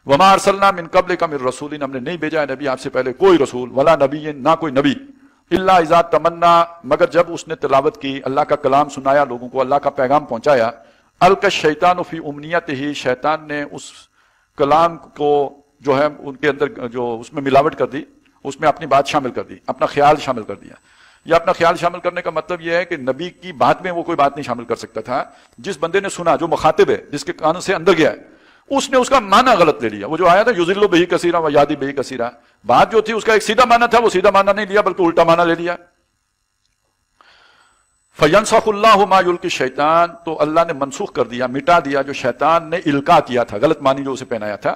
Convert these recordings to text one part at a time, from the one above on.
वमा अरसलना मिन क़ब्लिका मिन रसूलिन, हमने नहीं भेजा है नबी आपसे पहले कोई रसूल, वला नबीय्यिन, ना कोई नबी, इल्ला इज़ा तमन्ना, मगर जब उसने तिलावत की, अल्लाह का कलाम सुनाया लोगों को, अल्लाह का पैगाम पहुंचाया, अलका शैतान फी उमनियतिही, शैतान ने उस कलाम को जो है उनके अंदर जो उसमें मिलावट कर दी, उसमें अपनी बात शामिल कर दी, अपना ख्याल शामिल कर दिया। या अपना ख्याल शामिल करने का मतलब यह है कि नबी की बात में वो कोई बात नहीं शामिल कर सकता था। जिस बंदे ने सुना, जो मुखातिब है, जिसके कान से अंदर गया है, उसने उसका माना गलत ले लिया। वो जो आया था युज़िल्लु बिही कसीरा व यादी बिही कसीरा, बात जो थी उसका एक सीधा माना था, वो सीधा माना नहीं लिया बल्कि उल्टा माना ले लिया। फयंसखुल्लाहु मा युल्की शैतान, तो अल्लाह ने मनसूख कर दिया, मिटा दिया जो शैतान ने इल्का किया था, गलत मानी जो उसे पहनाया था।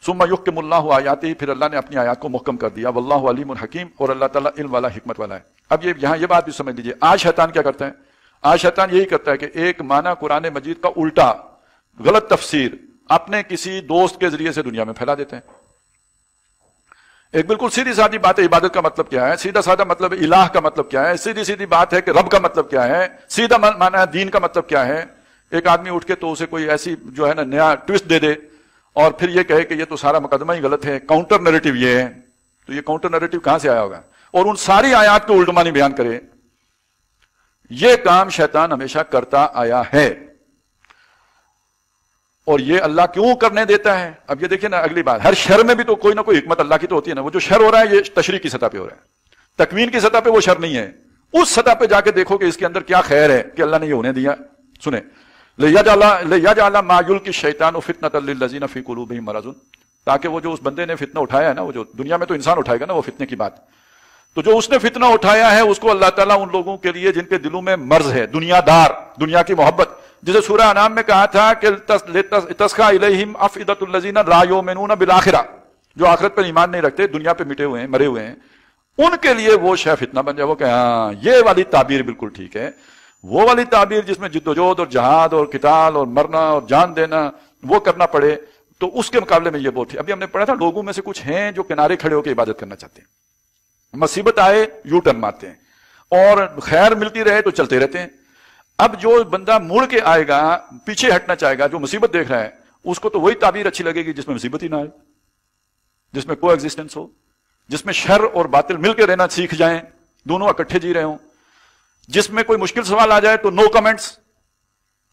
सुम्मा युहकिमुल्लाहु आयातिही, फिर अल्लाह ने अपनी आयात को मुहकम कर दिया। वल्लाहु अलीमुन हकीम, और अल्लाह ताला इल्म वाला, हिकमत वाला है। अब यहाँ ये बात भी समझ लीजिए, आज शैतान क्या करता है? आज शैतान यही करता है कि एक माना कुरान मजीद का उल्टा गलत तफसीर अपने किसी दोस्त के जरिए से दुनिया में फैला देते हैं। एक बिल्कुल सीधी सादी बात है, इबादत का मतलब क्या है, सीधा साधा मतलब इलाह का मतलब क्या है, सीधी सीधी बात है कि रब का मतलब क्या है, सीधा माना है दीन का मतलब क्या है। एक आदमी उठ के तो उसे कोई ऐसी जो है ना नया ट्विस्ट दे दे और फिर ये कहे कि ये तो सारा मुकदमा ही गलत है, काउंटर नैरेटिव ये है। तो ये काउंटर नैरेटिव कहां से आया होगा? और उन सारी आयात को उल्टमानी बयान करे। ये काम शैतान हमेशा करता आया है, और ये अल्लाह क्यों करने देता है? अब ये देखिए ना, अगली बात, हर शर में भी तो कोई ना कोई हिकमत अल्लाह की तो होती है ना। वो जो शर हो रहा है ये तशरीह की सतह पे हो रहा है, तकवीन की सतह पे वो शर नहीं है। उस सतह पे जाके देखो कि इसके अंदर क्या खैर है कि अल्लाह ने ये होने दिया। सुने, लियजअला मा युल्की शैतानु फितनतल लिल्लज़ीना फी कुलूबिहिम मरज़ुन, ताकि वो जो उस बंदे ने फितना उठाया है ना, वो जो दुनिया में तो इंसान उठाएगा ना वो फितने की बात, तो जो उसने फितना उठाया है उसको अल्लाह ताला उन लोगों के लिए जिनके दिलों में मर्ज है, दुनियादार, दुनिया की मोहब्बत, जिसे सूरह अनाम में कहा था कि तस्खा इलैहिम अफइदतुल लज़ीना ला युमिनूना बिल आखिरा, जो आखिरत पर ईमान नहीं रखते, दुनिया पे मिटे हुए हैं, मरे हुए हैं, उनके लिए वो शय फितना बन जाए। वो कहे हाँ ये वाली ताबीर बिल्कुल ठीक है, वो वाली ताबीर जिसमें जिद्दोजहद और जहाद और किताल और मरना और जान देना वो करना पड़े, तो उसके मुकाबले में ये बहुत ठीक। अभी हमने पढ़ा था लोगों में से कुछ हैं जो किनारे खड़े होकर इबादत करना चाहते हैं, मुसीबत आए यू टर्न मारते हैं, और खैर मिलती रहे तो चलते रहते हैं। अब जो बंदा मुड़ के आएगा, पीछे हटना चाहेगा, जो मुसीबत देख रहा है, उसको तो वही ताबीर अच्छी लगेगी जिसमें मुसीबत ही ना आए, जिसमें को एग्जिस्टेंस हो, जिसमें शर और बातिल मिलकर रहना सीख जाएं, दोनों इकट्ठे जी रहे हों, जिसमें कोई मुश्किल सवाल आ जाए तो नो कमेंट्स।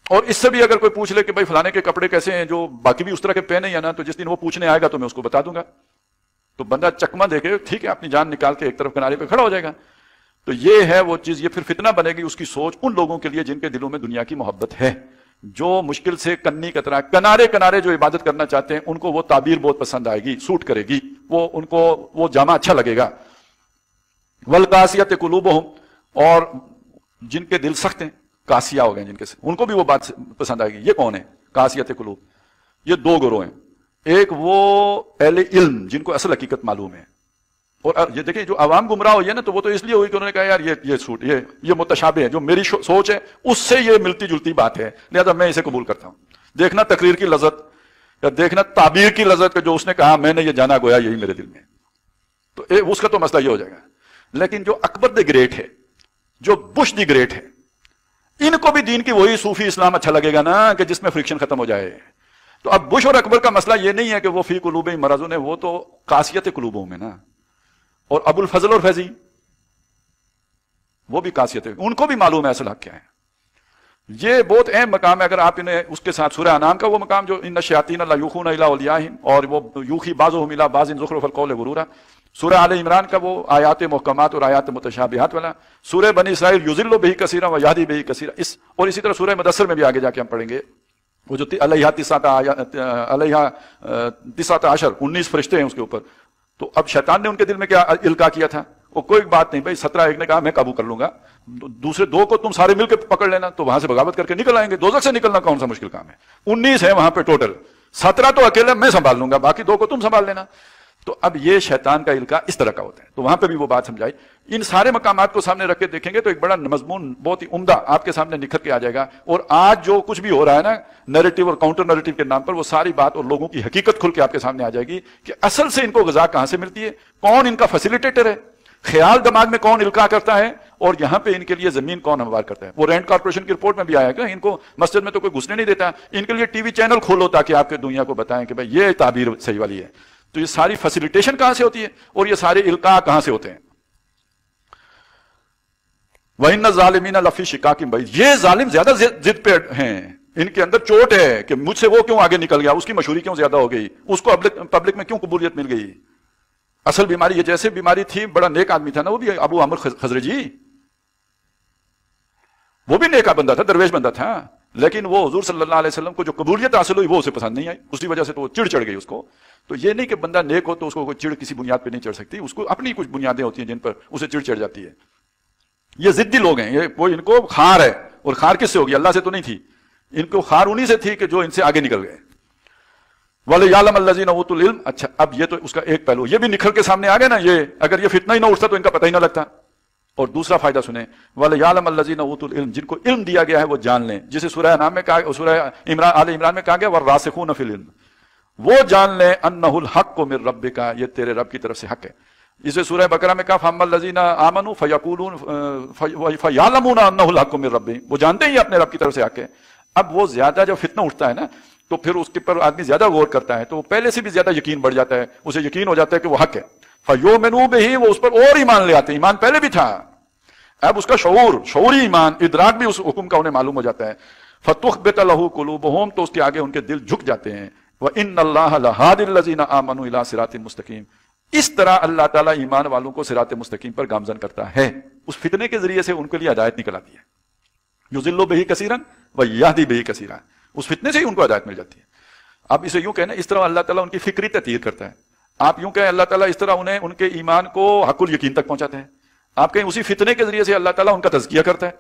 और इससे भी अगर कोई पूछ ले कि भाई फलाने के कपड़े कैसे हैं, जो बाकी भी उस तरह के पहने या ना, तो जिस दिन वो पूछने आएगा तो मैं उसको बता दूंगा। तो बंदा चकमा देखे, ठीक है, अपनी जान निकाल के एक तरफ किनारे पे खड़ा हो जाएगा। तो ये है वो चीज, ये फिर फितना बनेगी उसकी सोच उन लोगों के लिए जिनके दिलों में दुनिया की मोहब्बत है, जो मुश्किल से कन्नी कतरा किनारे किनारे जो इबादत करना चाहते हैं, उनको वो ताबीर बहुत पसंद आएगी, सूट करेगी, वो उनको वो जामा अच्छा लगेगा। वल कासियत कुलूबुहुम, और जिनके दिल सख्त हैं, कासिया हो गए जिनके से, उनको भी वो बात पसंद आएगी। ये कौन है कासियत कुलूब? ये दो गिरोह हैं, एक वो अहले इल्म जिनको असल हकीकत मालूम है, और ये देखिए जो आवाम गुमराह हुई है ना, तो वो तो इसलिए हुई कि उन्होंने कहा यार ये सूट ये मुतशाबे है, जो मेरी सोच है उससे ये मिलती जुलती बात है, लिहाजा मैं इसे कबूल करता हूं। देखना तकरीर की लज्जत या देखना ताबीर की लज्जत, जो उसने कहा मैंने ये जाना गोया यही मेरे दिल में, तो उसका तो मसला ये हो जाएगा। लेकिन जो अकबर द ग्रेट है, जो बुश द ग्रेट है, इनको भी दीन की वही सूफी इस्लाम अच्छा लगेगा ना कि जिसमें फ्रिक्शन खत्म हो जाए। तो अब बुश और अकबर का मसला ये नहीं है कि वो फी कुलूब मरज़ुन है, वो तो कासियत कुलूबों में ना, और अबुल फजल और फैजी वो भी कासियत है, उनको भी मालूम है असल हक क्या है। ये बहुत अहम मकाम है। अगर आप इन्हें उसके साथ सूरह अनाम का वो मकाम जो इन्न शयातीन ला युखूना इला औलियाहिम, और वो यूखी बाज़ुहुम इला बाज़िन ज़ुखरुफल क़ौल गुरूरा, सूरह आले इमरान का वो आयात मुहकमात और आयात मुतशाबिहात वाला, सूरह बनी इसराइल युज़िल्लु बिही कसीरा व याहदी बिही कसीरा, और इसी तरह सूरह मुदस्सिर में भी आगे जाके हम पढ़ेंगे वो जो अलैहा 19 फरिश्ते हैं उसके ऊपर। तो अब शैतान ने उनके दिल में क्या इल्का किया था? वो कोई बात नहीं भाई, 17 एक ने कहा मैं काबू कर लूंगा, दूसरे 2 को तुम सारे मिलकर पकड़ लेना, तो वहां से बगावत करके निकल आएंगे। दोज़ख से निकलना कौन सा मुश्किल काम है? 19 है वहां पे टोटल, 17 तो अकेले मैं संभाल लूंगा, बाकी 2 को तुम संभाल लेना। तो अब ये शैतान का इल्का इस तरह का होता है। तो वहां पे भी वो बात समझाई। इन सारे मकामात को सामने रख के देखेंगे तो एक बड़ा मजमून बहुत ही उम्दा आपके सामने निखर के आ जाएगा। और आज जो कुछ भी हो रहा है ना नैरेटिव और काउंटर नैरेटिव के नाम पर, वो सारी बात और लोगों की हकीकत खुल के आपके सामने आ जाएगी कि असल से इनको ग़िज़ा कहां से मिलती है, कौन इनका फैसिलिटेटर है, ख्याल दिमाग में कौन इल्का करता है, اور یہاں پہ ان کے لیے زمین کون ہموار کرتا ہے؟ وہ رینٹ کارپوریشن کی رپورٹ میں بھی آیا کہ ان کو مسجد میں تو کوئی گھسنے نہیں دیتا، ان کے لیے ٹی وی چینل کھولو تاکہ آپ کے دنیا کو بتائیں کہ بھائی یہ تعبیر صحیح والی ہے۔ تو یہ ساری فیسیلیٹیشن کہاں سے ہوتی ہے اور یہ سارے القاء کہاں سے ہوتے ہیں؟ وَإِنَّ الظَّالِمِينَ لَفِي شِقَاقٍ بَعِيدٍ، یہ ظالم زیادہ ضد پہ ہیں، ان کے اندر چوٹ ہے کہ مجھ سے وہ کیوں آگے نکل گیا، اس کی مشہوری کیوں زیادہ ہو گئی، اس کو پبلک میں کیوں قبولیت مل گئی۔ اصل بیماری یہ جیسے بیماری تھی، بڑا نیک آدمی تھا نا وہ بھی، ابو عامر خزرجی، وہ بھی نیکا بندہ تھا، درویش بندہ تھا، لیکن وہ حضور صلی اللہ علیہ وسلم کو جو قبولیت حاصل ہوئی وہ اسے پسند نہیں آئی، اسی وجہ سے تو وہ چڑھ گئی اس کو۔ تو یہ نہیں کہ بندہ نیک ہو تو اس کو کوئی چڑ کسی بنیاد پہ نہیں چڑھ سکتی، اس کو اپنی کچھ بنیادیں ہوتی ہیں جن پر اسے چڑھ جاتی ہے۔ یہ ضدی لوگ ہیں، یہ کوئی ان کو خار ہے، اور خار کس سے ہوگی؟ اللہ سے تو نہیں تھی، ان کو خار انہی سے تھی کہ جو ان سے آگے نکل گئے۔ وَلِيَعْلَمَ الَّذِينَ أُوتُوا الْعِلْمَ، اچھا اب یہ تو اس کا ایک پہلو، یہ بھی نکھر کے سامنے آ گیا نا، یہ اگر یہ فتنہ ہی نہ اٹھتا تو ان کا پتہ ہی نہ لگتا۔ اور دوسرا فائدہ سنیں، وَلِيَعْلَمَ الَّذِينَ أُوتُوا الْعِلْمَ، جن کو علم دیا گیا ہے وہ جان لیں، جسے سورہ انعام میں کہا، سورہ آل عمران میں کہا گیا وَالرَّاسِخُونَ فِي الْعِلْمِ، وہ جان لیں أَنَّهُ الْحَقُّ مِن رَبِّكَ، یہ تیرے رب کی طرف سے حق ہے۔ جسے سورہ بقرہ میں کہا فَأَمَّا الَّذِينَ آمَنُوا فَيَقُولُونَ فَيَعْلَمُونَ أَنَّهُ الْحَقُّ مِن رَبِّهِمْ، وہ جانتے ہیں اپنے رب کی طرف سے حق ہے۔ اب وہ زیادہ جب فتنہ اٹھتا ہے نا تو پھر اس کے پر آدمی زیادہ غور کرتا ہے، تو وہ پہلے سے بھی زیادہ یقین بڑھ جاتا ہے، اسے یقین ہو جاتا ہے کہ وہ حق ہے۔ فَيُؤْمِنُوا بِهِ، وہ اس پر اور ایمان لے آتے ہیں، ایمان پہلے بھی تھا، اب اس کا شعوری ایمان، ادراک بھی اس حکم کا انہیں معلوم ہو جاتا ہے۔ فَتُخْبِتَ لَهُ قُلُوبُهُمْ، تو اس کے آگے ان کے دل جھک جاتے ہیں۔ وَإِنَّ اللَّهَ لَهَادِ الَّذِينَ آمَنُوا إِلَىٰ صِرَاطٍ مُسْتَقِيمٍ، اس طرح اللہ تعالیٰ ایمان والوں کو صراط مستقیم پر گامزن کرتا ہے، اس فتنے کے ذریعے سے ان کے لیے ہدایت نکل آتی ہے۔ یضل بہ کثیرا ویہدی بہ کثیرا، اس فتنے سے ہی ان کو ہدایت مل جاتی ہے۔ اب اسے یوں کہنا، اس طرح اللہ تعالیٰ ان کی فکری تطہیر کرتا ہے۔ آپ یوں کہیں اللہ تعالیٰ اس طرح انہیں ان کے ایمان کو حق الیقین تک پہنچاتے ہیں، آپ کہیں اسی فتنے کے ذریعے سے اللہ تعالیٰ ان کا تزکیہ کرتا ہے۔